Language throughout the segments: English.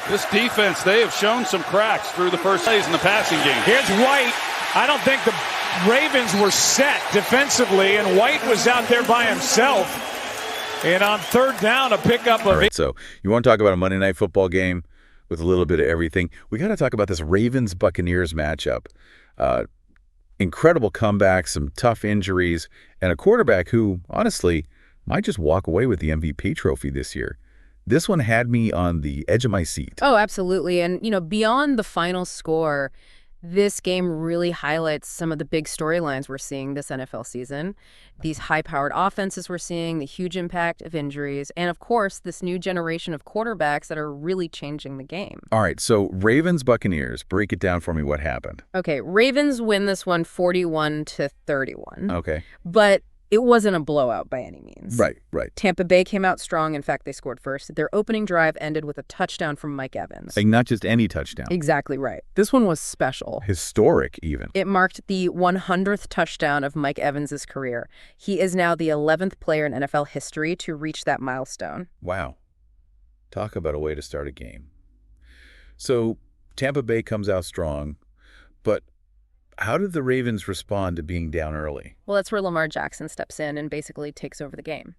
This defense, they have shown some cracks through the first plays in the passing game. Here's White. I don't think the Ravens were set defensively, and White was out there by himself. And on third down, a pickup of... All right, so you want to talk about a Monday Night Football game with a little bit of everything. We got to talk about this Ravens-Buccaneers matchup. Incredible comebacks, some tough injuries, and a quarterback who, honestly, might just walk away with the MVP trophy this year. This one had me on the edge of my seat. Oh, absolutely. And, beyond the final score, this game really highlights some of the big storylines we're seeing this NFL season. These high-powered offenses we're seeing, the huge impact of injuries, and, of course, this new generation of quarterbacks that are really changing the game. All right, so Ravens-Buccaneers, break it down for me. What happened? Okay, Ravens win this one 41-31. Okay. But it wasn't a blowout by any means. Right. Tampa Bay came out strong. In fact, they scored first. Their opening drive ended with a touchdown from Mike Evans. Like, not just any touchdown. Exactly right. This one was special. Historic, even. It marked the 100th touchdown of Mike Evans' career. He is now the 11th player in NFL history to reach that milestone. Wow. Talk about a way to start a game. So, Tampa Bay comes out strong, but how did the Ravens respond to being down early? Well, that's where Lamar Jackson steps in and basically takes over the game.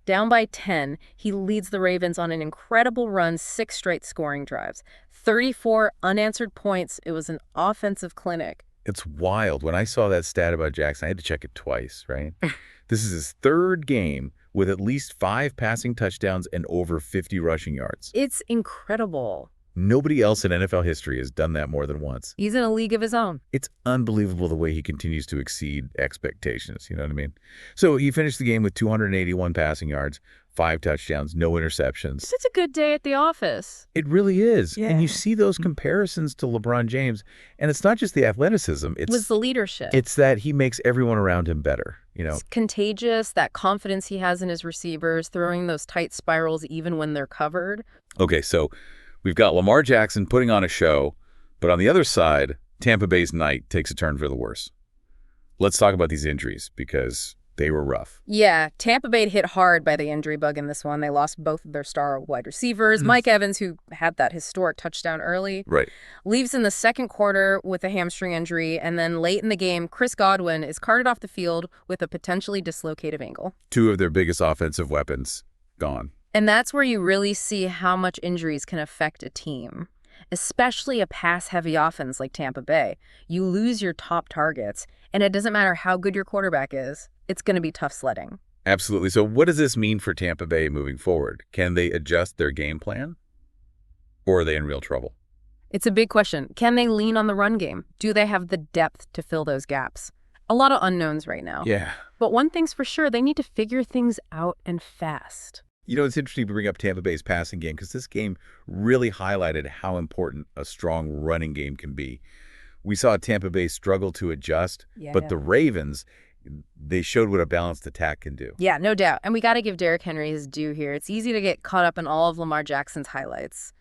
Down by 10, he leads the Ravens on an incredible run, 6 straight scoring drives. 34 unanswered points. It was an offensive clinic. It's wild. When I saw that stat about Jackson, I had to check it twice, right? This is his third game with at least 5 passing touchdowns and over 50 rushing yards. It's incredible. Nobody else in NFL history has done that more than once. He's in a league of his own. It's unbelievable the way he continues to exceed expectations, you know what I mean? So he finished the game with 281 passing yards, 5 touchdowns, no interceptions. It's a good day at the office. It really is. Yeah. And you see those comparisons to LeBron James, and it's not just the athleticism. It was the leadership. It's that he makes everyone around him better, It's contagious, that confidence he has in his receivers, throwing those tight spirals even when they're covered. Okay, so we've got Lamar Jackson putting on a show, but on the other side, Tampa Bay's night takes a turn for the worse. Let's talk about these injuries because they were rough. Yeah, Tampa Bay hit hard by the injury bug in this one. They lost both of their star wide receivers. Mike Evans, who had that historic touchdown early, leaves in the second quarter with a hamstring injury, and then late in the game, Chris Godwin is carted off the field with a potentially dislocated ankle. 2 of their biggest offensive weapons gone. And that's where you really see how much injuries can affect a team, especially a pass-heavy offense like Tampa Bay. You lose your top targets, and it doesn't matter how good your quarterback is, it's going to be tough sledding. Absolutely. So what does this mean for Tampa Bay moving forward? Can they adjust their game plan, or are they in real trouble? It's a big question. Can they lean on the run game? Do they have the depth to fill those gaps? A lot of unknowns right now. Yeah. But one thing's for sure, they need to figure things out and fast. It's interesting to bring up Tampa Bay's passing game because this game really highlighted how important a strong running game can be. We saw Tampa Bay struggle to adjust, but the Ravens, they showed what a balanced attack can do. Yeah, no doubt. And we got to give Derrick Henry his due here. It's easy to get caught up in all of Lamar Jackson's highlights.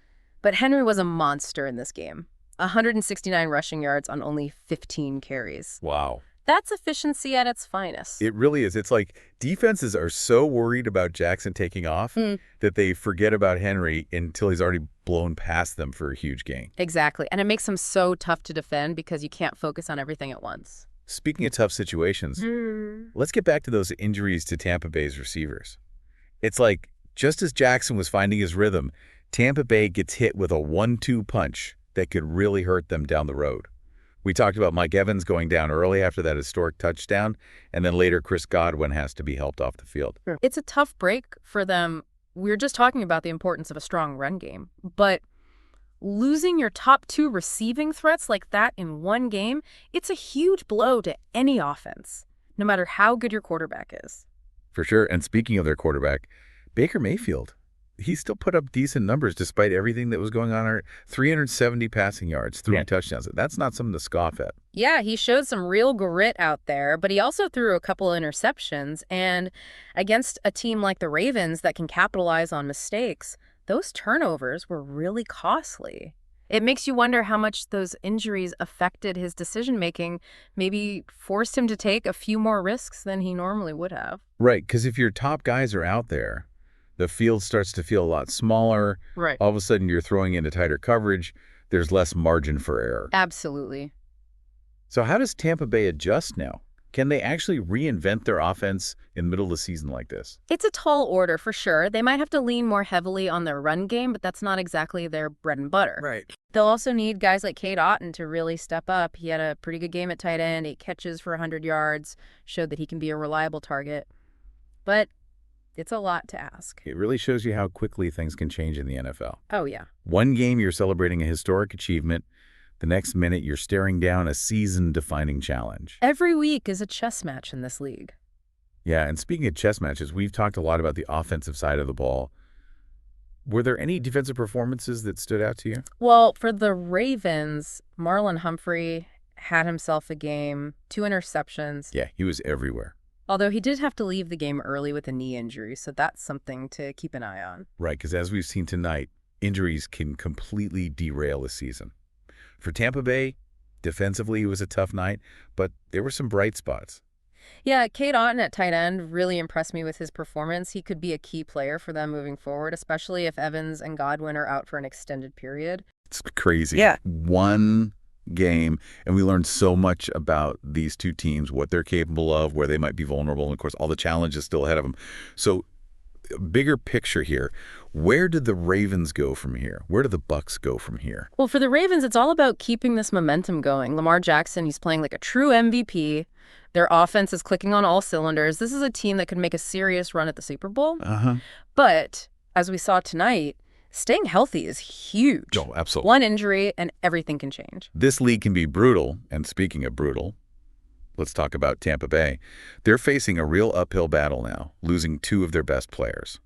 But Henry was a monster in this game. 169 rushing yards on only 15 carries. Wow. That's efficiency at its finest. It really is. It's like defenses are so worried about Jackson taking off that they forget about Henry until he's already blown past them for a huge gain. Exactly. And it makes him so tough to defend because you can't focus on everything at once. Speaking of tough situations, let's get back to those injuries to Tampa Bay's receivers. It's like just as Jackson was finding his rhythm, Tampa Bay gets hit with a 1-2 punch that could really hurt them down the road. We talked about Mike Evans going down early after that historic touchdown, and then later Chris Godwin has to be helped off the field. It's a tough break for them. We were just talking about the importance of a strong run game, but losing your top 2 receiving threats like that in one game, it's a huge blow to any offense, no matter how good your quarterback is. For sure. And speaking of their quarterback, Baker Mayfield, he still put up decent numbers despite everything that was going on. 370 passing yards, 3 touchdowns. That's not something to scoff at. Yeah, he showed some real grit out there, but he also threw a couple of interceptions. And against a team like the Ravens that can capitalize on mistakes, those turnovers were really costly. It makes you wonder how much those injuries affected his decision-making, maybe forced him to take a few more risks than he normally would have. Right, because if your top guys are out there, The field starts to feel a lot smaller. Right. All of a sudden, you're throwing into tighter coverage. There's less margin for error. Absolutely. So how does Tampa Bay adjust now? Can they actually reinvent their offense in the middle of the season like this? It's a tall order for sure. They might have to lean more heavily on their run game, but that's not exactly their bread and butter. Right. They'll also need guys like Cade Otton to really step up. He had a pretty good game at tight end, 8 catches for 100 yards, showed that he can be a reliable target. But it's a lot to ask. It really shows you how quickly things can change in the NFL. Oh, yeah. One game, you're celebrating a historic achievement. The next minute, you're staring down a season-defining challenge. Every week is a chess match in this league. Yeah, and speaking of chess matches, we've talked a lot about the offensive side of the ball. Were there any defensive performances that stood out to you? Well, for the Ravens, Marlon Humphrey had himself a game, 2 interceptions. Yeah, he was everywhere. Although he did have to leave the game early with a knee injury, so that's something to keep an eye on. Right, because as we've seen tonight, injuries can completely derail a season. For Tampa Bay, defensively, it was a tough night, but there were some bright spots. Yeah, Cade Otton at tight end really impressed me with his performance. He could be a key player for them moving forward, especially if Evans and Godwin are out for an extended period. It's crazy. Yeah. One game, and we learned so much about these two teams, what they're capable of, where they might be vulnerable, and of course, all the challenges still ahead of them. So, bigger picture here, where did the Ravens go from here? Where do the Bucs go from here? Well, for the Ravens, it's all about keeping this momentum going. Lamar Jackson, he's playing like a true MVP. Their offense is clicking on all cylinders. This is a team that could make a serious run at the Super Bowl. But as we saw tonight, staying healthy is huge. Oh, absolutely. One injury and everything can change. This league can be brutal, and speaking of brutal, let's talk about Tampa Bay. They're facing a real uphill battle now, losing 2 of their best players.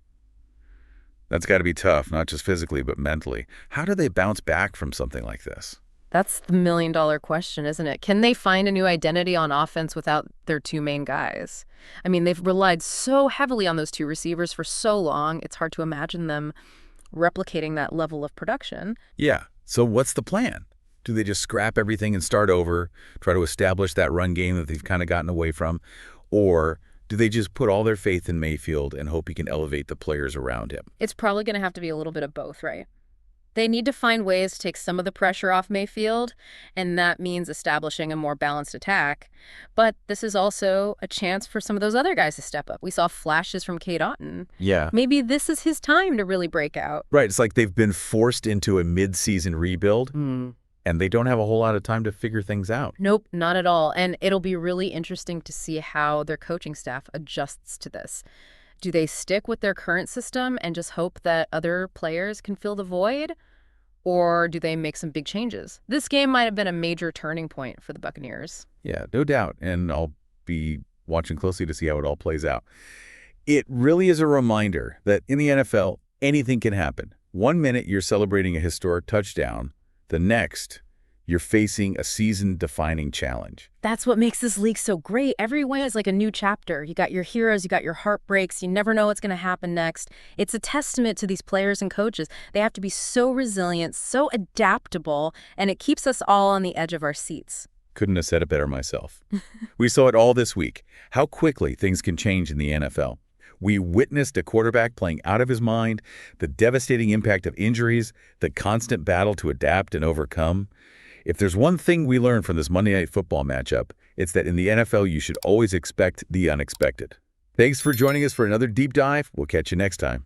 That's got to be tough, not just physically, but mentally. How do they bounce back from something like this? That's the million-dollar question, isn't it? Can they find a new identity on offense without their 2 main guys? I mean, they've relied so heavily on those 2 receivers for so long, it's hard to imagine them replicating that level of production. Yeah. So what's the plan? Do they just scrap everything and start over, try to establish that run game that they've kind of gotten away from? Or do they just put all their faith in Mayfield and hope he can elevate the players around him? It's probably going to have to be a little bit of both, right? They need to find ways to take some of the pressure off Mayfield, and that means establishing a more balanced attack. But this is also a chance for some of those other guys to step up. We saw flashes from Cade Otton. Yeah. Maybe this is his time to really break out. Right. It's like they've been forced into a mid-season rebuild, and they don't have a whole lot of time to figure things out. Nope, not at all. And it'll be really interesting to see how their coaching staff adjusts to this. Do they stick with their current system and just hope that other players can fill the void? Or do they make some big changes? This game might have been a major turning point for the Buccaneers. Yeah, no doubt. And I'll be watching closely to see how it all plays out. It really is a reminder that in the NFL, anything can happen. 1 minute, you're celebrating a historic touchdown. The next, you're facing a season-defining challenge. That's what makes this league so great. Every win is like a new chapter. You got your heroes, you got your heartbreaks. You never know what's going to happen next. It's a testament to these players and coaches. They have to be so resilient, so adaptable, and it keeps us all on the edge of our seats. Couldn't have said it better myself. We saw it all this week, how quickly things can change in the NFL. We witnessed a quarterback playing out of his mind, the devastating impact of injuries, the constant battle to adapt and overcome. If there's one thing we learned from this Monday Night Football matchup, it's that in the NFL, you should always expect the unexpected. Thanks for joining us for another deep dive. We'll catch you next time.